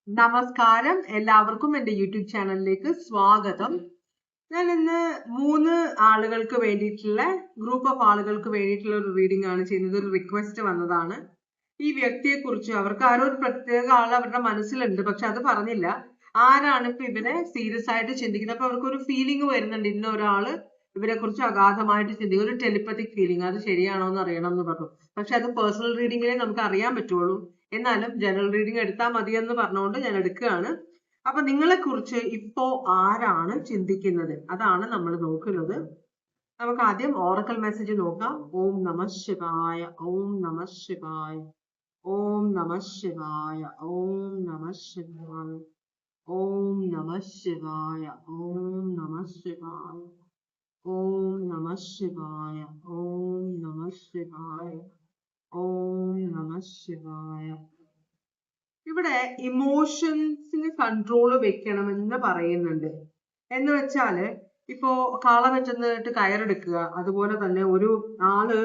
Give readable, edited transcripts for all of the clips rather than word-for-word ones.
നമസ്കാരം, എല്ലാവർക്കും എൻ്റെ യൂട്യൂബ് ചാനലിലേക്ക് സ്വാഗതം. ഞാൻ ഇന്ന് 3 ആളുകൾക്ക് വേണ്ടിയിട്ടുള്ള ഗ്രൂപ്പ് ഓഫ് ആളുകൾക്ക് വേണ്ടിയിട്ടുള്ള ഒരു റീഡിംഗ് ആണ് ചെയ്യുന്നത്. ഒരു റിക്വസ്റ്റ് വന്നതാണ്. ഈ വ്യക്തിയെ കുറിച്ച് അവർക്ക് ആരോ ഒരു പ്രത്യേക ആൾ അവരുടെ മനസ്സിലുണ്ട്, പക്ഷെ അത് പറഞ്ഞില്ല. ആരാണ് ഇപ്പൊ ഇവരെ സീരിയസ് ആയിട്ട് ചിന്തിക്കുന്നത്? അപ്പൊ അവർക്ക് ഒരു ഫീലിംഗ് വരുന്നുണ്ട്, ഇന്ന ഒരാള് ഇവരെ കുറിച്ച് അഗാധമായിട്ട് ചിന്തിക്കും, ഒരു ടെലിപ്പത്തിക് ഫീലിംഗ്. അത് ശരിയാണോ എന്ന് അറിയണം എന്ന് പറഞ്ഞു. പക്ഷെ അത് പേഴ്സണൽ റീഡിങ്ങിലേ നമുക്ക് അറിയാൻ പറ്റുള്ളൂ. എന്നാലും ജനറൽ റീഡിംഗ് എടുത്താൽ മതിയെന്ന് പറഞ്ഞുകൊണ്ട് ഞാൻ എടുക്കുകയാണ്. അപ്പൊ നിങ്ങളെ കുറിച്ച് ഇപ്പോ ആരാണ് ചിന്തിക്കുന്നത്? അതാണ് നമ്മൾ നോക്കുന്നത്. നമുക്ക് ആദ്യം ഓറക്കൽ മെസ്സേജ് നോക്കാം. ഓം നമ ശിവായ, ഓം നമ ശിവായ, ഓം നമ ശിവായ, ഓം നമ ശിവായ, ഓം നമ ശിവായ, ഓം നമ ശിവായ, ഓം നമ ശിവായ, ഓം നമ ശിവായ, ഓം നമ ശിവായ. ഇവിടെ ഇമോഷൻസിന് കൺട്രോൾ വെക്കണമെന്ന് പറയുന്നുണ്ട്. എന്ന് വെച്ചാല് ഇപ്പോ കാള വെട്ടുന്നിട്ട് കയറെടുക്കുക, അതുപോലെ തന്നെ ഒരു ആള്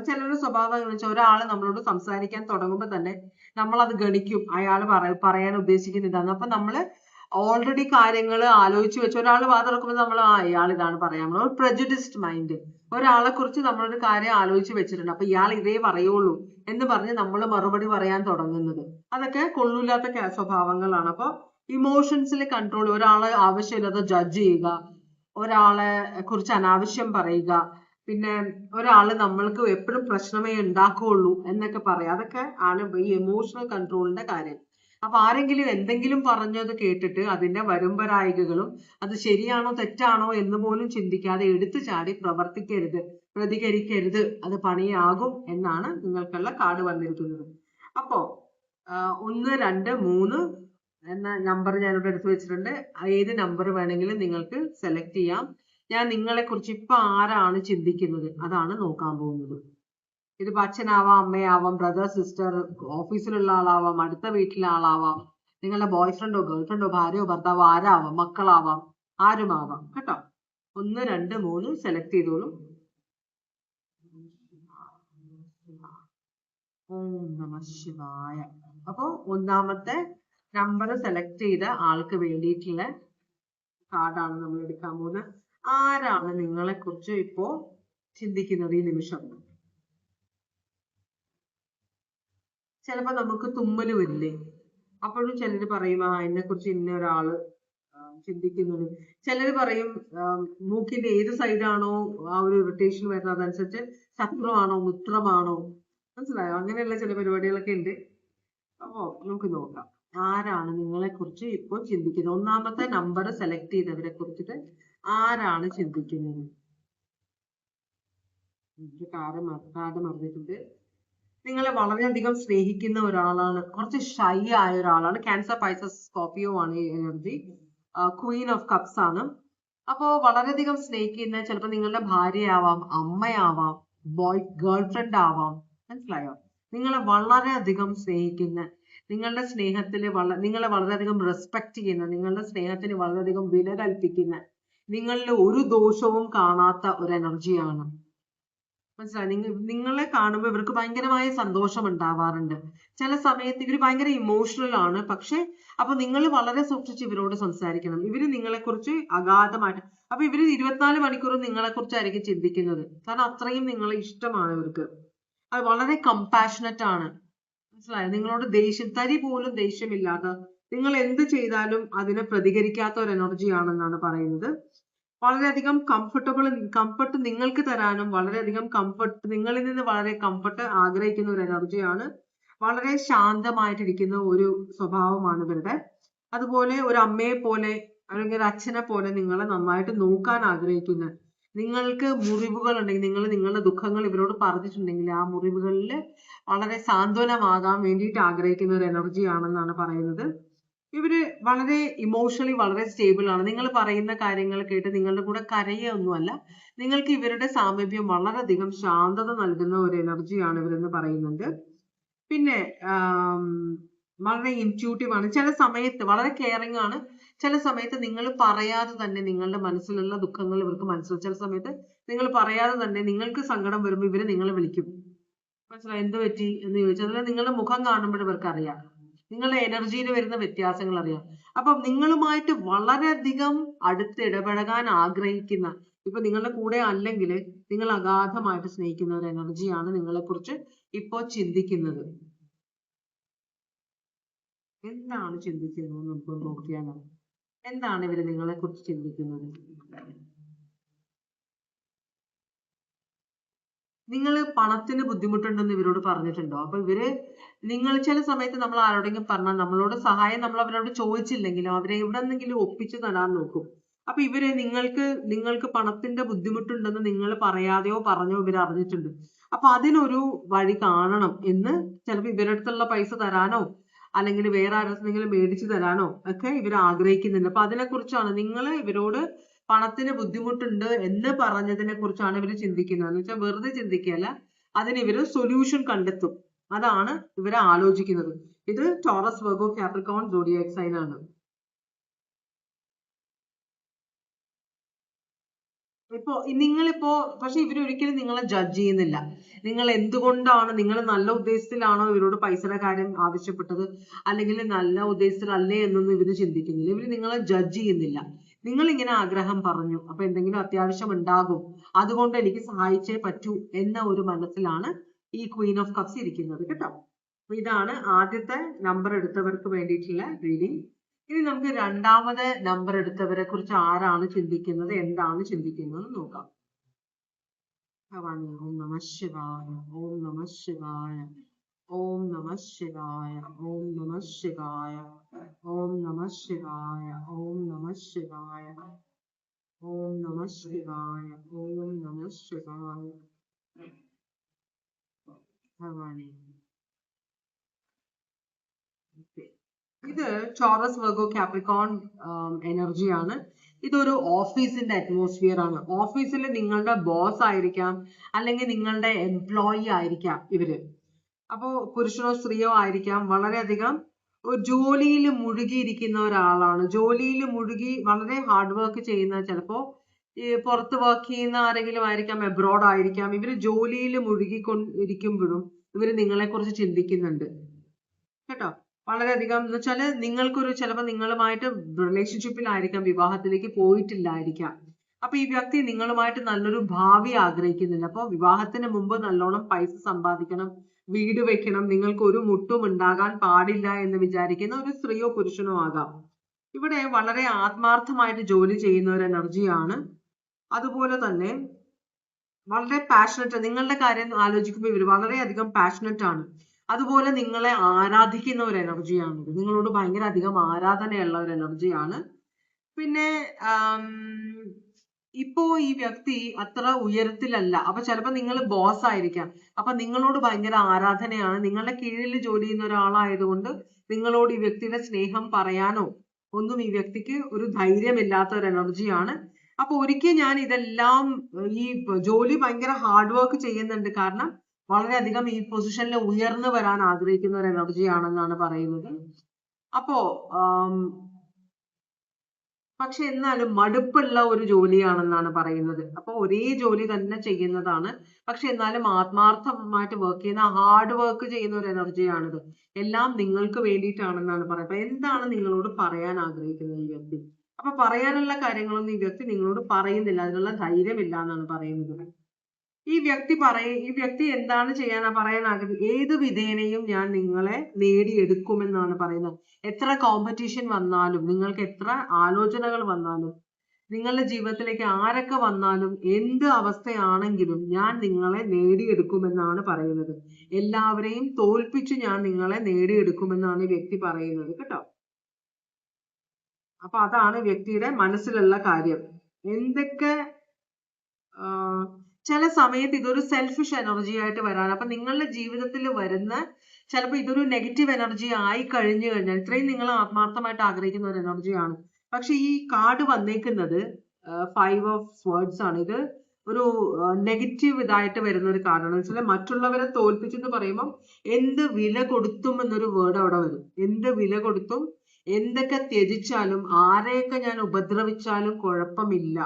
ചിലരുടെ സ്വഭാവം എന്ന് വെച്ചാൽ ഒരാള് നമ്മളോട് സംസാരിക്കാൻ തുടങ്ങുമ്പോൾ തന്നെ നമ്മൾ അത് ഗണിക്കും, അയാൾ പറയാൻ ഉദ്ദേശിക്കുന്ന ഇതാണ്. അപ്പൊ നമ്മള് ഓൾറെഡി കാര്യങ്ങൾ ആലോചിച്ച് വെച്ച് ഒരാൾ വാതിറക്കുമ്പോൾ നമ്മൾ ഇയാൾ ഇതാണ് പറയാൻ, ഒരു പ്രജുഡിസ്ഡ് മൈൻഡ്. ഒരാളെ കുറിച്ച് നമ്മളൊരു കാര്യം ആലോചിച്ച് വെച്ചിട്ടുണ്ട്, അപ്പൊ ഇയാൾ ഇതേ പറയുള്ളൂ എന്ന് പറഞ്ഞ് നമ്മൾ മറുപടി പറയാൻ തുടങ്ങുന്നത്, അതൊക്കെ കൊള്ളൂല്ലാത്ത സ്വഭാവങ്ങളാണ്. അപ്പൊ ഇമോഷൻസിൽ കൺട്രോൾ, ഒരാളെ ആവശ്യമില്ലാതെ ജഡ്ജ് ചെയ്യുക, ഒരാളെ കുറിച്ച് അനാവശ്യം പറയുക, പിന്നെ ഒരാള് നമ്മൾക്ക് എപ്പോഴും പ്രശ്നമേ ഉണ്ടാക്കുകയുള്ളൂ എന്നൊക്കെ പറയാം. അതൊക്കെ ആണ് ഈ എമോഷണൽ കൺട്രോളിന്റെ കാര്യം. അപ്പൊ ആരെങ്കിലും എന്തെങ്കിലും പറഞ്ഞത് കേട്ടിട്ട് അതിന്റെ വരുംവരായികകളും അത് ശരിയാണോ തെറ്റാണോ എന്ന് പോലും ചിന്തിക്കാതെ എടുത്തു ചാടി പ്രവർത്തിക്കരുത്, പ്രതികരിക്കരുത്, അത് പണിയാകും എന്നാണ് നിങ്ങൾക്കുള്ള കാർഡ് വന്നിരിക്കുന്നത്. അപ്പോ 1, 2, 3 എന്ന നമ്പർ ഞാനിവിടെ എടുത്തു വെച്ചിട്ടുണ്ട്. ഏത് നമ്പർ വേണമെങ്കിലും നിങ്ങൾക്ക് സെലക്ട് ചെയ്യാം. ഞാൻ നിങ്ങളെ കുറിച്ച് ഇപ്പൊ ആരാണ് ചിന്തിക്കുന്നത് അതാണ് നോക്കാൻ പോകുന്നത്. ഇതിപ്പോ അച്ഛനാവാം, അമ്മയാവാം, ബ്രദർ, സിസ്റ്റർ, ഓഫീസിലുള്ള ആളാവാം, അടുത്ത വീട്ടിലെ ആളാവാം, നിങ്ങളുടെ ബോയ് ഫ്രണ്ടോ ഗേൾ ഫ്രണ്ടോ ഭാര്യയോ ഭർത്താവോ ആരാവാം, മക്കളാവാം, ആരുമാവാം കേട്ടോ. 1, 2, 3 സെലക്ട് ചെയ്തോളൂ. ഓം നമ ശിവായ. അപ്പൊ ഒന്നാമത്തെ നമ്പർ സെലക്ട് ചെയ്ത ആൾക്ക് വേണ്ടിയിട്ടുള്ള കാർഡാണ് നമ്മൾ എടുക്കാൻ പോകുന്നത്. ആരാണ് നിങ്ങളെ കുറിച്ച് ഇപ്പോ ചിന്തിക്കുന്നത് ഈ നിമിഷം? ചിലപ്പോ നമുക്ക് തുമ്മല് വരില്ലേ, അപ്പോഴും ചിലര് പറയും എന്നെ കുറിച്ച് ഇന്ന ഒരാള് ചിന്തിക്കുന്നത്. ചിലര് പറയും മൂക്കിന്റെ ഏത് സൈഡാണോ ആ ഒരു ഇറിറ്റേഷൻ വരുന്നത് അതനുസരിച്ച് ശത്രുവാണോ മിത്രമാണോ, മനസ്സിലായോ? അങ്ങനെയുള്ള ചില പരിപാടികളൊക്കെ ഉണ്ട്. അപ്പോ നമുക്ക് നോക്കാം ആരാണ് നിങ്ങളെ കുറിച്ച് ഇപ്പോൾ ചിന്തിക്കുന്നത്. ഒന്നാമത്തെ നമ്പർ സെലക്ട് ചെയ്തവരെ കുറിച്ചിട്ട് ആരാണ് ചിന്തിക്കുന്നത്? എനിക്ക് കാർഡ് മറന്നിട്ടുണ്ട്. നിങ്ങളെ വളരെയധികം സ്നേഹിക്കുന്ന ഒരാളാണ്, കുറച്ച് ഷൈ ആയ ഒരാളാണ്. ക്യാൻസർ, പൈസസ്, സ്കോർപിയോ ആണ് ഈ എനർജി. ക്വീൻ ഓഫ് കപ്സ് ആണ്. അപ്പോ വളരെയധികം സ്നേഹിക്കുന്ന, ചിലപ്പോൾ നിങ്ങളുടെ ഭാര്യയാവാം, അമ്മയാവാം, ഗേൾ ഫ്രണ്ട് ആവാം, മനസ്സിലായോ? നിങ്ങളെ വളരെയധികം സ്നേഹിക്കുന്ന, നിങ്ങളുടെ സ്നേഹത്തിൽ നിങ്ങളെ വളരെയധികം റെസ്പെക്ട് ചെയ്യുന്ന, നിങ്ങളുടെ സ്നേഹത്തിന് വളരെയധികം വില കൽപ്പിക്കുന്ന, നിങ്ങളിൽ ഒരു ദോഷവും കാണാത്ത ഒരു എനർജിയാണ്. മനസ്സിലായി? നിങ്ങളെ കാണുമ്പോൾ ഇവർക്ക് ഭയങ്കരമായ സന്തോഷം ഉണ്ടാവാറുണ്ട്. ചില സമയത്ത് ഇവർ ഭയങ്കര ഇമോഷണൽ ആണ്. പക്ഷെ അപ്പൊ നിങ്ങൾ വളരെ സൂക്ഷിച്ച് ഇവരോട് സംസാരിക്കണം. ഇവര് നിങ്ങളെ കുറിച്ച് അഗാധമായിട്ട്, അപ്പൊ ഇവര് 24 മണിക്കൂറും നിങ്ങളെ കുറിച്ചായിരിക്കും ചിന്തിക്കുന്നത്. കാരണം അത്രയും നിങ്ങളെ ഇഷ്ടമാണ് ഇവർക്ക്. അത് വളരെ കമ്പാഷനറ്റ് ആണ്. മനസ്സിലായോ? നിങ്ങളോട് തരി പോലും ദേഷ്യമില്ലാത്ത, നിങ്ങൾ എന്ത് ചെയ്താലും അതിനെ പ്രതികരിക്കാത്ത ഒരു എനർജി ആണെന്നാണ് പറയുന്നത്. വളരെയധികം കംഫർട്ട് നിങ്ങൾക്ക് തരാനും, വളരെയധികം നിങ്ങളിൽ നിന്ന് വളരെ കംഫർട്ട് ആഗ്രഹിക്കുന്ന ഒരു എനർജിയാണ്. വളരെ ശാന്തമായിട്ടിരിക്കുന്ന ഒരു സ്വഭാവമാണ് ഇവരുടെ. അതുപോലെ ഒരു അമ്മയെ പോലെ അല്ലെങ്കിൽ ഒരു അച്ഛനെ പോലെ നിങ്ങളെ നന്നായിട്ട് നോക്കാൻ ആഗ്രഹിക്കുന്ന, നിങ്ങൾക്ക് മുറിവുകൾ ഉണ്ടെങ്കിൽ നിങ്ങളുടെ ദുഃഖങ്ങൾ ഇവരോട് പറഞ്ഞിട്ടുണ്ടെങ്കിൽ ആ മുറിവുകളിൽ വളരെ സാന്ത്വനമാകാൻ വേണ്ടിയിട്ട് ആഗ്രഹിക്കുന്ന ഒരു എനർജി ആണെന്നാണ് പറയുന്നത്. ഇവര് വളരെ ഇമോഷണലി വളരെ സ്റ്റേബിൾ ആണ്. നിങ്ങൾ പറയുന്ന കാര്യങ്ങൾ കേട്ട് നിങ്ങളുടെ കൂടെ കരയൊന്നുമല്ല. നിങ്ങൾക്ക് ഇവരുടെ സാമീപ്യം വളരെയധികം ശാന്തത നൽകുന്ന ഒരു എനർജിയാണ് ഇവരെന്ന് പറയുന്നുണ്ട്. പിന്നെ വളരെ ഇൻറ്റ്യൂട്ടീവ് ആണ്. ചില സമയത്ത് വളരെ കെയറിങ് ആണ്. ചില സമയത്ത് നിങ്ങൾ പറയാതെ തന്നെ നിങ്ങളുടെ മനസ്സിലുള്ള ദുഃഖങ്ങൾ ഇവർക്ക് മനസ്സിലാവും. ചില സമയത്ത് നിങ്ങൾ പറയാതെ തന്നെ നിങ്ങൾക്ക് സങ്കടം വരുമ്പോൾ ഇവര് നിങ്ങളെ വിളിക്കും. മനസ്സിലായി? എന്ത് പറ്റി എന്ന് ചോദിച്ചാൽ നിങ്ങളുടെ മുഖം കാണുമ്പോൾ ഇവർക്ക് അറിയാം നിങ്ങളുടെ എനർജിയിൽ വരുന്ന വ്യത്യാസങ്ങൾ അറിയാം. അപ്പം നിങ്ങളുമായിട്ട് വളരെയധികം അടുത്ത് ഇടപഴകാൻ ആഗ്രഹിക്കുന്ന, ഇപ്പൊ നിങ്ങളുടെ കൂടെ അല്ലെങ്കിൽ നിങ്ങൾ അഗാധമായിട്ട് സ്നേഹിക്കുന്ന ഒരു എനർജിയാണ് നിങ്ങളെ കുറിച്ച് ഇപ്പോ ചിന്തിക്കുന്നത്. എന്താണ് ചിന്തിക്കുന്നത് നമുക്ക് നോക്കിയാലോ? എന്താണ് ഇവര് നിങ്ങളെ കുറിച്ച് ചിന്തിക്കുന്നത്? നിങ്ങൾ പണത്തിന് ബുദ്ധിമുട്ടുണ്ടെന്ന് ഇവരോട് പറഞ്ഞിട്ടുണ്ടോ? അപ്പൊ ഇവര്, നിങ്ങൾ ചില സമയത്ത് നമ്മൾ ആരോടെങ്കിലും പറഞ്ഞാൽ നമ്മളോട് സഹായം നമ്മൾ അവരോട് ചോദിച്ചില്ലെങ്കിലും അവരെ എവിടെന്നെങ്കിലും ഒപ്പിച്ചു തരാൻ നോക്കും. അപ്പൊ ഇവര് നിങ്ങൾക്ക് പണത്തിന്റെ ബുദ്ധിമുട്ടുണ്ടെന്ന് നിങ്ങൾ പറയാതെയോ പറഞ്ഞോ ഇവർ അറിഞ്ഞിട്ടുണ്ട്. അപ്പൊ അതിനൊരു വഴി കാണണം എന്ന് ചിലപ്പോൾ ഇവരുടെ അടുത്തുള്ള പൈസ തരാനോ അല്ലെങ്കിൽ വേറെ ആരെങ്കിലും മേടിച്ചു തരാനോ ഒക്കെ ഇവർ ആഗ്രഹിക്കുന്നുണ്ട്. അപ്പൊ അതിനെക്കുറിച്ചാണ് നിങ്ങൾ ഇവരോട് പണത്തിന് ബുദ്ധിമുട്ടുണ്ട് എന്ന് പറഞ്ഞതിനെ കുറിച്ചാണ് ഇവർ ചിന്തിക്കുന്നത്. എന്ന് വെച്ചാൽ വെറുതെ ചിന്തിക്കുകയല്ല, അതിന് ഇവര് സൊല്യൂഷൻ കണ്ടെത്തും. അതാണ് ഇവര് ആലോചിക്കുന്നത്. ഇത് Taurus, Virgo, Capricorn zodiac sign ആണ്. പക്ഷെ ഇവരൊരിക്കലും നിങ്ങളെ ജഡ്ജ് ചെയ്യുന്നില്ല. നിങ്ങൾ എന്തുകൊണ്ടാണ്, നിങ്ങൾ നല്ല ഉദ്ദേശത്തിലാണോ ഇവരോട് പൈസയുടെ കാര്യം ആവശ്യപ്പെട്ടത്, അല്ലെങ്കിൽ നല്ല ഉദ്ദേശത്തിലല്ലേ എന്നൊന്നും ഇവര് ചിന്തിക്കുന്നില്ല. ഇവര് നിങ്ങളെ ജഡ്ജ് ചെയ്യുന്നില്ല. നിങ്ങൾ ഇങ്ങനെ ആഗ്രഹം പറഞ്ഞു, അപ്പൊ എന്തെങ്കിലും അത്യാവശ്യം ഉണ്ടാകും, അതുകൊണ്ട് എനിക്ക് സഹായിച്ചേ പറ്റൂ എന്ന ഒരു മനസ്സിലാണ് ഈ ക്വീൻ ഓഫ് കപ്സ് ഇരിക്കുന്നത് കേട്ടോ. അപ്പൊ ഇതാണ് ആദ്യത്തെ നമ്പർ എടുത്തവർക്ക് വേണ്ടിയിട്ടുള്ള റീഡിംഗ്. ഇനി നമുക്ക് രണ്ടാമത് നമ്പർ എടുത്തവരെ കുറിച്ച് ആരാണ് ചിന്തിക്കുന്നത്, എന്താണ് ചിന്തിക്കുന്നത് നോക്കാം. ഭവാനി, ഓം നമഃ ശിവായ, ഓം നമഃ ശിവായ, ഓം നമഃ ശിവായ, ഓം നമഃ ശിവായ, ഓം നമഃ ശിവായ, ഓം നമഃ ശിവായ, ഓം നമഃ ശിവായ, ഓം നമഃ ശിവായ. ഭവാനി, ഇത് ടോറസ്, വെർഗോ, കാപ്രിക്കോൺ എനർജിയാണ്. ഇതൊരു ഓഫീസിന്റെ അറ്റ്മോസ്ഫിയർ ആണ്. ഓഫീസിൽ നിങ്ങളുടെ ബോസ് ആയിരിക്കാം, അല്ലെങ്കിൽ നിങ്ങളുടെ എംപ്ലോയി ആയിരിക്കാം ഇവര്. അപ്പോ പുരുഷനോ സ്ത്രീയോ ആയിരിക്കാം. വളരെയധികം ജോലിയിൽ മുഴുകിയിരിക്കുന്ന ഒരാളാണ്. ജോലിയിൽ മുഴുകി വളരെ ഹാർഡ് വർക്ക് ചെയ്യുന്ന, ചിലപ്പോ ഈ പുറത്ത് വർക്ക് ചെയ്യുന്ന ആരെങ്കിലും ആയിരിക്കാം, എബ്രോഡ് ആയിരിക്കാം. ഇവര് ജോലിയിൽ മുഴുകിക്കൊണ്ടിരിക്കുമ്പോഴും ഇവര് നിങ്ങളെ കുറിച്ച് ചിന്തിക്കുന്നുണ്ട് കേട്ടോ. വളരെയധികം എന്ന് വെച്ചാല് ചിലപ്പോൾ നിങ്ങളുമായിട്ട് റിലേഷൻഷിപ്പിലായിരിക്കാം, വിവാഹത്തിലേക്ക് പോയിട്ടില്ലായിരിക്കാം. അപ്പൊ ഈ വ്യക്തി നിങ്ങളുമായിട്ട് നല്ലൊരു ഭാവി ആഗ്രഹിക്കുന്നില്ല. അപ്പൊ വിവാഹത്തിന് മുമ്പ് നല്ലോണം പൈസ സമ്പാദിക്കണം, വീട് വെക്കണം, നിങ്ങൾക്ക് ഒരു മുട്ടും ഉണ്ടാകാൻ പാടില്ല എന്ന് വിചാരിക്കുന്ന ഒരു സ്ത്രീയോ പുരുഷനോ ആകാം. ഇവിടെ വളരെ ആത്മാർത്ഥമായിട്ട് ജോലി ചെയ്യുന്ന ഒരു എനർജിയാണ്. അതുപോലെ തന്നെ വളരെ പാഷനറ്റ്, നിങ്ങളുടെ കാര്യം ആലോചിക്കുമ്പോൾ ഇവർ വളരെയധികം പാഷനറ്റ് ആണ്. അതുപോലെ നിങ്ങളെ ആരാധിക്കുന്ന ഒരു എനർജിയാണ്. നിങ്ങളോട് ഭയങ്കര അധികം ആരാധനയുള്ള ഒരു എനർജിയാണ്. പിന്നെ ഇപ്പോ ഈ വ്യക്തി അത്ര ഉയരത്തിലല്ല. അപ്പൊ ചിലപ്പോൾ നിങ്ങൾ ബോസ് ആയിരിക്കാം. അപ്പൊ നിങ്ങളോട് ഭയങ്കര ആരാധനയാണ്. നിങ്ങളുടെ കീഴിൽ ജോലി ചെയ്യുന്ന ഒരാളായതുകൊണ്ട് നിങ്ങളോട് ഈ വ്യക്തിയുടെ സ്നേഹം പറയാനോ ഒന്നും ഈ വ്യക്തിക്ക് ഒരു ധൈര്യമില്ലാത്ത ഒരു എനർജിയാണ്. അപ്പൊ ഒരിക്കൽ ഞാൻ ഇതെല്ലാം, ഈ ജോലി ഭയങ്കര ഹാർഡ് വർക്ക് ചെയ്യുന്നുണ്ട്, കാരണം വളരെയധികം ഈ പൊസിഷനിൽ ഉയർന്നു വരാൻ ആഗ്രഹിക്കുന്ന ഒരു എനർജി ആണെന്നാണ് പറയുന്നത്. അപ്പോ പക്ഷെ എന്നാലും മടുപ്പുള്ള ഒരു ജോലിയാണെന്നാണ് പറയുന്നത്. അപ്പൊ ഒരേ ജോലി തന്നെ ചെയ്യുന്നതാണ്, പക്ഷെ എന്നാലും ആത്മാർത്ഥമായിട്ട് വർക്ക് ചെയ്യുന്ന, ഹാർഡ് വർക്ക് ചെയ്യുന്ന ഒരു എനർജിയാണിത്. എല്ലാം നിങ്ങൾക്ക് വേണ്ടിയിട്ടാണെന്നാണ് പറയുന്നത്. എന്താണ് നിങ്ങളോട് പറയാൻ ആഗ്രഹിക്കുന്നത് ഈ വ്യക്തി? അപ്പൊ പറയാനുള്ള കാര്യങ്ങളൊന്നും ഈ വ്യക്തി നിങ്ങളോട് പറയുന്നില്ല, അതിനുള്ള ധൈര്യമില്ല എന്നാണ് പറയുന്നത്. ഈ വ്യക്തി എന്താണ് പറയാൻ ആഗ്രഹിക്കുന്നത്? ഏത് വിധേനയും ഞാൻ നിങ്ങളെ നേടിയെടുക്കുമെന്നാണ് പറയുന്നത്. എത്ര കോമ്പറ്റീഷൻ വന്നാലും, നിങ്ങൾക്ക് എത്ര ആലോചനകൾ വന്നാലും, നിങ്ങളുടെ ജീവിതത്തിലേക്ക് ആരൊക്കെ വന്നാലും, എന്ത് അവസ്ഥയാണെങ്കിലും ഞാൻ നിങ്ങളെ നേടിയെടുക്കുമെന്നാണ് പറയുന്നത്. എല്ലാവരെയും തോൽപ്പിച്ച് ഞാൻ നിങ്ങളെ നേടിയെടുക്കുമെന്നാണ് ഈ വ്യക്തി പറയുന്നത് കേട്ടോ. അപ്പൊ അതാണ് വ്യക്തിയുടെ മനസ്സിലുള്ള കാര്യം. എന്തൊക്കെ ചില സമയത്ത് ഇതൊരു സെൽഫിഷ് എനർജി ആയിട്ട് വരാൻ, അപ്പൊ നിങ്ങളുടെ ജീവിതത്തിൽ വരുന്ന ചിലപ്പോൾ ഇതൊരു നെഗറ്റീവ് എനർജി ആയി കഴിഞ്ഞു കഴിഞ്ഞാൽ, ഇത്രയും നിങ്ങൾ ആത്മാർത്ഥമായിട്ട് ആഗ്രഹിക്കുന്ന ഒരു എനർജിയാണ്. പക്ഷെ ഈ കാർഡ് വന്നേക്കുന്നത് 5 ഓഫ് സ്വേർഡ്സ് ആണ്. ഇത് ഒരു നെഗറ്റീവ് ഇതായിട്ട് വരുന്ന ഒരു കാർഡാണ്. വെച്ചാൽ മറ്റുള്ളവരെ തോൽപ്പിച്ചെന്ന് പറയുമ്പോൾ എന്ത് വില കൊടുത്തും എന്നൊരു വേർഡ് അവിടെ വരും. എന്ത് വില കൊടുത്തും, എന്തൊക്കെ ത്യജിച്ചാലും, ആരെയൊക്കെ ഞാൻ ഉപദ്രവിച്ചാലും കുഴപ്പമില്ല,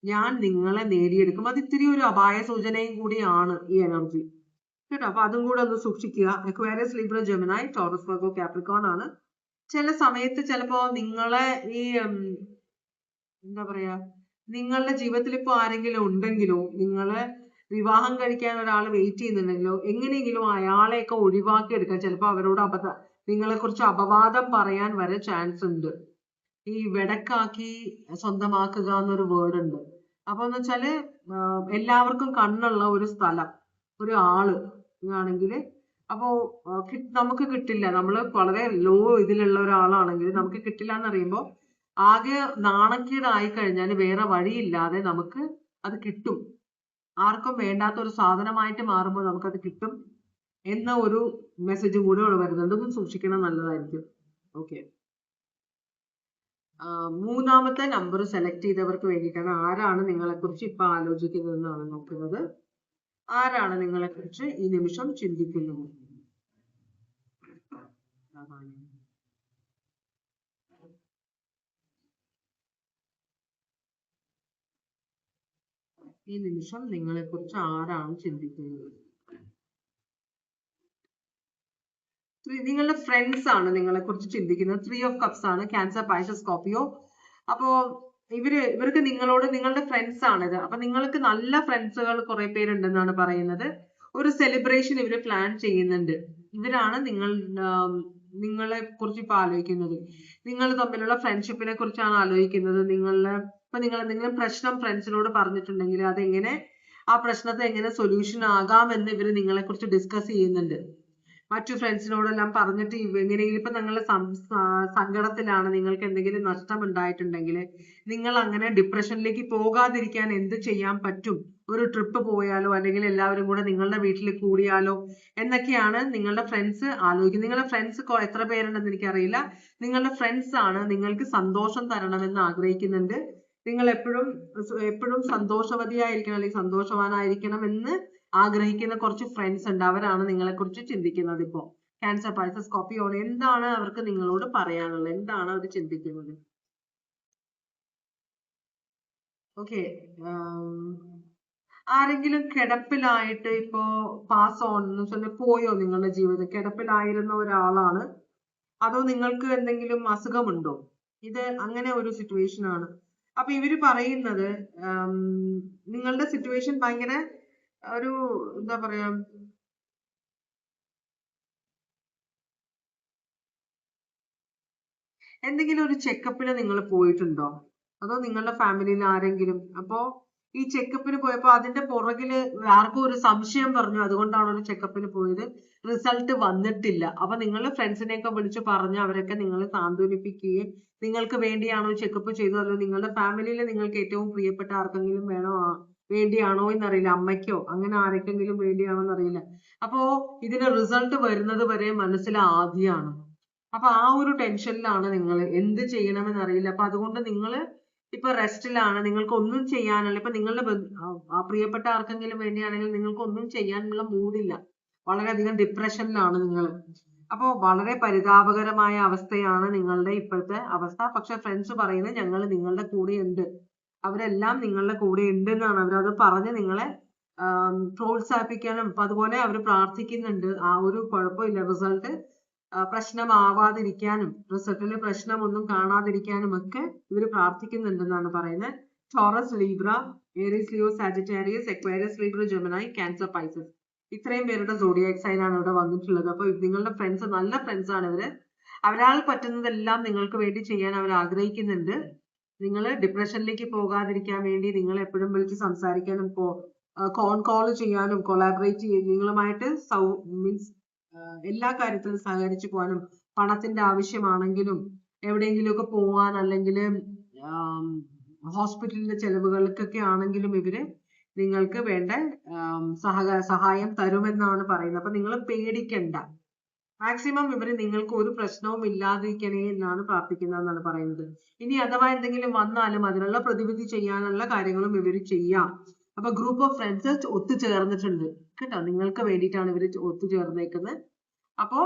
ഞാൻ നിങ്ങളെ നേടിയെടുക്കും. അത് ഇത്തിരി ഒരു അപായ സൂചനയും കൂടിയാണ് ഈ എനർജി. കേട്ടോ. അപ്പൊ അതും കൂടെ ഒന്ന് സൂക്ഷിക്കുക. Aquarius, Libra, Gemini, Taurus, Virgo, Capricorn ആണ്. ചില സമയത്ത് ചിലപ്പോ നിങ്ങളെ ഈ എന്താ പറയാ, നിങ്ങളുടെ ജീവിതത്തിൽ ഇപ്പൊ ആരെങ്കിലും ഉണ്ടെങ്കിലോ, നിങ്ങളെ വിവാഹം കഴിക്കാൻ ഒരാൾ വെയിറ്റ് ചെയ്യുന്നുണ്ടെങ്കിലോ, എങ്ങനെയെങ്കിലും അയാളെയൊക്കെ ഒഴിവാക്കി എടുക്കാൻ, ചിലപ്പോ അവരോട് നിങ്ങളെ കുറിച്ച് അപവാദം പറയാൻ വരെ ചാൻസ് ഉണ്ട്. ഈ വെടക്കാക്കി സ്വന്തമാക്കുക എന്നൊരു വേർഡ് ഉണ്ട്. അപ്പൊ എന്ന് വെച്ചാല് എല്ലാവർക്കും കണ്ണുള്ള ഒരു സ്ഥലം, ഒരു ആള് ആണെങ്കിൽ അപ്പോ നമുക്ക് കിട്ടില്ല. നമ്മൾ വളരെ ലോ ഇതിലുള്ള ഒരാളാണെങ്കിൽ നമുക്ക് കിട്ടില്ല എന്നറിയുമ്പോൾ ആകെ നാണക്കേടായി കഴിഞ്ഞാൽ വേറെ വഴിയില്ലാതെ നമുക്ക് അത് കിട്ടും. ആർക്കും വേണ്ടാത്ത ഒരു സാധനമായിട്ട് മാറുമ്പോൾ നമുക്കത് കിട്ടും എന്ന ഒരു മെസ്സേജും കൂടെ ഇവിടെ വരുന്നുണ്ട്. ഒന്ന് സൂക്ഷിക്കണം, നല്ലതായിരിക്കും. ഓക്കെ, മൂന്നാമത്തെ നമ്പർ സെലക്ട് ചെയ്തവർക്ക് വേണ്ടിയിട്ടാണ്. ആരാണ് നിങ്ങളെ കുറിച്ച് ഇപ്പൊ ആലോചിക്കുന്നതെന്നാണ് നോക്കുന്നത്. ആരാണ് നിങ്ങളെ കുറിച്ച് ഈ നിമിഷം ചിന്തിക്കുന്നത്? ഈ നിമിഷം നിങ്ങളെ കുറിച്ച് ആരാണ് ചിന്തിക്കുന്നത്? നിങ്ങളുടെ ഫ്രണ്ട്സ് ആണ് നിങ്ങളെ കുറിച്ച് ചിന്തിക്കുന്നത്. 3 ഓഫ് കപ്സ് ആണ്. Cancer, Pisces, Scorpio. അപ്പോ ഇവർക്ക് നിങ്ങളോട്, നിങ്ങളുടെ ഫ്രണ്ട്സ് ആണിത്. അപ്പൊ നിങ്ങൾക്ക് നല്ല ഫ്രണ്ട്സുകൾ കുറെ പേരുണ്ടെന്നാണ് പറയുന്നത്. ഒരു സെലിബ്രേഷൻ ഇവര് പ്ലാൻ ചെയ്യുന്നുണ്ട്. ഇവരാണ് നിങ്ങളെ കുറിച്ച് ഇപ്പൊ ആലോചിക്കുന്നത്. നിങ്ങൾ തമ്മിലുള്ള ഫ്രണ്ട്ഷിപ്പിനെ കുറിച്ചാണ് ആലോചിക്കുന്നത്. നിങ്ങൾ പ്രശ്നം ഫ്രണ്ട്സിനോട് പറഞ്ഞിട്ടുണ്ടെങ്കിൽ അതെങ്ങനെ, ആ പ്രശ്നത്തെ എങ്ങനെ സൊല്യൂഷൻ ആകാമെന്ന് ഇവര് നിങ്ങളെ കുറിച്ച് ഡിസ്കസ് ചെയ്യുന്നുണ്ട്. മറ്റു ഫ്രണ്ട്സിനോടെല്ലാം പറഞ്ഞിട്ട് എങ്ങനെയെങ്കിലും ഇപ്പൊ നിങ്ങളുടെ സങ്കടത്തിലാണ്, നിങ്ങൾക്ക് എന്തെങ്കിലും നഷ്ടം ഉണ്ടായിട്ടുണ്ടെങ്കിൽ നിങ്ങൾ അങ്ങനെ ഡിപ്രഷനിലേക്ക് പോകാതിരിക്കാൻ എന്ത് ചെയ്യാൻ പറ്റും? ഒരു ട്രിപ്പ് പോയാലോ, അല്ലെങ്കിൽ എല്ലാവരും കൂടെ നിങ്ങളുടെ വീട്ടിൽ കൂടിയാലോ എന്നൊക്കെയാണ് നിങ്ങളുടെ ഫ്രണ്ട്സ് ആലോചിക്കുന്നത്. നിങ്ങളുടെ ഫ്രണ്ട്സ് എത്ര പേരുണ്ടെന്ന് എനിക്കറിയില്ല. നിങ്ങളുടെ ഫ്രണ്ട്സ് ആണ് നിങ്ങൾക്ക് സന്തോഷം തരണമെന്ന് ആഗ്രഹിക്കുന്നുണ്ട്. നിങ്ങൾ എപ്പോഴും സന്തോഷവതിയായിരിക്കണം, അല്ലെങ്കിൽ സന്തോഷവാനായിരിക്കണം എന്ന് ആഗ്രഹിക്കുന്ന കുറച്ച് ഫ്രണ്ട്സ് ഉണ്ട്. അവരാണ് നിങ്ങളെ കുറിച്ച് ചിന്തിക്കുന്നത്. ഇപ്പോ ക്യാൻസർ, പൈസസ്, സ്കോർപിയോ, എന്താണ് അവർക്ക് നിങ്ങളോട് പറയാനുള്ളത്? എന്താണ് അവർ ചിന്തിക്കുന്നത്? ഓക്കെ, ആരെങ്കിലും കിടപ്പിലായിട്ട് ഇപ്പോ പാസ് ഓൺ എന്ന് വെച്ചാൽ പോയോ? നിങ്ങളുടെ ജീവിതം കിടപ്പിലായിരുന്ന ഒരാളാണ്, അതോ നിങ്ങൾക്ക് എന്തെങ്കിലും അസുഖമുണ്ടോ? ഇത് അങ്ങനെ ഒരു സിറ്റുവേഷൻ ആണ്. അപ്പൊ ഇവര് പറയുന്നത് നിങ്ങളുടെ സിറ്റുവേഷൻ ഭയങ്കര ഒരു എന്താ പറയാ, എന്തെങ്കിലും ഒരു ചെക്കപ്പിന് നിങ്ങൾ പോയിട്ടുണ്ടോ? അതോ നിങ്ങളുടെ ഫാമിലിയിൽ ആരെങ്കിലും? അപ്പോ ഈ ചെക്കപ്പിന് പോയപ്പോ അതിന്റെ പുറകില് ആർക്കും ഒരു സംശയം പറഞ്ഞു, അതുകൊണ്ടാണ് ഒരു ചെക്കപ്പിന് പോയത്. റിസൾട്ട് വന്നിട്ടില്ല. അപ്പൊ നിങ്ങളുടെ ഫ്രണ്ട്സിനെയൊക്കെ വിളിച്ച് പറഞ്ഞ് അവരൊക്കെ നിങ്ങളെ സാന്ത്വനിപ്പിക്കുകയും നിങ്ങൾക്ക് വേണ്ടിയാണോ ചെക്കപ്പ് ചെയ്തത്, അല്ലോ നിങ്ങളുടെ ഫാമിലിയിൽ നിങ്ങൾക്ക് ഏറ്റവും പ്രിയപ്പെട്ട ആർക്കെങ്കിലും വേണ്ടിയാണോ എന്നറിയില്ല, അമ്മയ്ക്കോ അങ്ങനെ ആർക്കെങ്കിലും വേണ്ടിയാണോ എന്നറിയില്ല. അപ്പോ ഇതിന്റെ റിസൾട്ട് വരുന്നത് വരെ മനസ്സിൽ ആദ്യമാണ്. അപ്പൊ ആ ഒരു ടെൻഷനിലാണ് നിങ്ങൾ, എന്ത് ചെയ്യണമെന്ന് അറിയില്ല. അപ്പൊ അതുകൊണ്ട് നിങ്ങൾ ഇപ്പൊ റെസ്റ്റിലാണ്, നിങ്ങൾക്ക് ഒന്നും ചെയ്യാനുള്ള, ഇപ്പൊ നിങ്ങളുടെ പ്രിയപ്പെട്ട ആർക്കെങ്കിലും വേണ്ടിയാണെങ്കിൽ നിങ്ങൾക്ക് ഒന്നും ചെയ്യാനുള്ള മൂഡില്ല, വളരെയധികം ഡിപ്രഷനിലാണ് നിങ്ങൾ. അപ്പൊ വളരെ പരിതാപകരമായ അവസ്ഥയാണ് നിങ്ങളുടെ ഇപ്പോഴത്തെ അവസ്ഥ. പക്ഷെ ഫ്രണ്ട്സ് പറയുന്നത് ഞങ്ങൾ നിങ്ങളുടെ കൂടെ ഉണ്ട്, അവരെല്ലാം നിങ്ങളുടെ കൂടെ ഉണ്ട് എന്നാണ്. അവരത് പറഞ്ഞ് നിങ്ങളെ പ്രോത്സാഹിപ്പിക്കാനും അതുപോലെ അവർ പ്രാർത്ഥിക്കുന്നുണ്ട്. ആ ഒരു കുഴപ്പമില്ല, റിസൾട്ട് പ്രശ്നമാവാതിരിക്കാനും റിസൾട്ടിൽ പ്രശ്നമൊന്നും കാണാതിരിക്കാനും ഒക്കെ ഇവർ പ്രാർത്ഥിക്കുന്നുണ്ടെന്നാണ് പറയുന്നത്. Taurus, Libra, Aries, Leo, Sagittarius, Aquarius, Libra, Gemini, Cancer, Pisces, ഇത്രയും പേരുടെ സോഡിയാക് സൈൻ ആണ് ഇവിടെ വന്നിട്ടുള്ളത്. അപ്പൊ നിങ്ങളുടെ ഫ്രണ്ട്സ് നല്ല ഫ്രണ്ട്സ് ആണ് ഇവര്. അവരാൾ പറ്റുന്നതെല്ലാം നിങ്ങൾക്ക് വേണ്ടി ചെയ്യാൻ അവർ ആഗ്രഹിക്കുന്നുണ്ട്. നിങ്ങൾ ഡിപ്രഷനിലേക്ക് പോകാതിരിക്കാൻ വേണ്ടി നിങ്ങൾ എപ്പോഴും വിളിച്ച് സംസാരിക്കാനും കോൾ ചെയ്യാനും കൊളാബറേറ്റ് നിങ്ങളുമായിട്ട് മീൻസ് എല്ലാ കാര്യത്തിലും സഹകരിച്ചു പോകാനും, പണത്തിന്റെ ആവശ്യമാണെങ്കിലും എവിടെയെങ്കിലുമൊക്കെ പോവാൻ, അല്ലെങ്കിൽ ഹോസ്പിറ്റലിന്റെ ചെലവുകൾക്കൊക്കെ ആണെങ്കിലും ഇവര് നിങ്ങൾക്ക് വേണ്ട സഹായം തരുമെന്നാണ് പറയുന്നത്. അപ്പൊ നിങ്ങൾ പേടിക്കണ്ട. മാക്സിമം ഇവര് നിങ്ങൾക്ക് ഒരു പ്രശ്നവും ഇല്ലാതിരിക്കണേ എന്നാണ് പ്രാർത്ഥിക്കുന്നതെന്നാണ് പറയുന്നത്. ഇനി അഥവാ എന്തെങ്കിലും വന്നാലും അതിനുള്ള പ്രതിവിധി ചെയ്യാനുള്ള കാര്യങ്ങളും ഇവര് ചെയ്യാം. അപ്പൊ ഗ്രൂപ്പ് ഓഫ് ഫ്രണ്ട്സ് ഒത്തുചേർന്നിട്ടുണ്ട് കേട്ടോ, നിങ്ങൾക്ക് വേണ്ടിയിട്ടാണ് ഇവര് ഒത്തുചേർന്നേക്കുന്നത്. അപ്പോ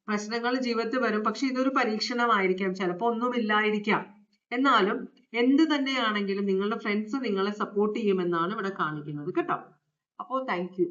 പ്രശ്നങ്ങൾ ജീവിതത്തിൽ വരും, പക്ഷെ ഇതൊരു പരീക്ഷണമായിരിക്കാം, ചിലപ്പോ ഒന്നുമില്ലായിരിക്കാം. എന്നാലും എന്ത് തന്നെയാണെങ്കിലും നിങ്ങളുടെ ഫ്രണ്ട്സ് നിങ്ങളെ സപ്പോർട്ട് ചെയ്യുമെന്നാണ് ഇവിടെ കാണിക്കുന്നത് കേട്ടോ. അപ്പോൾ താങ്ക് യു.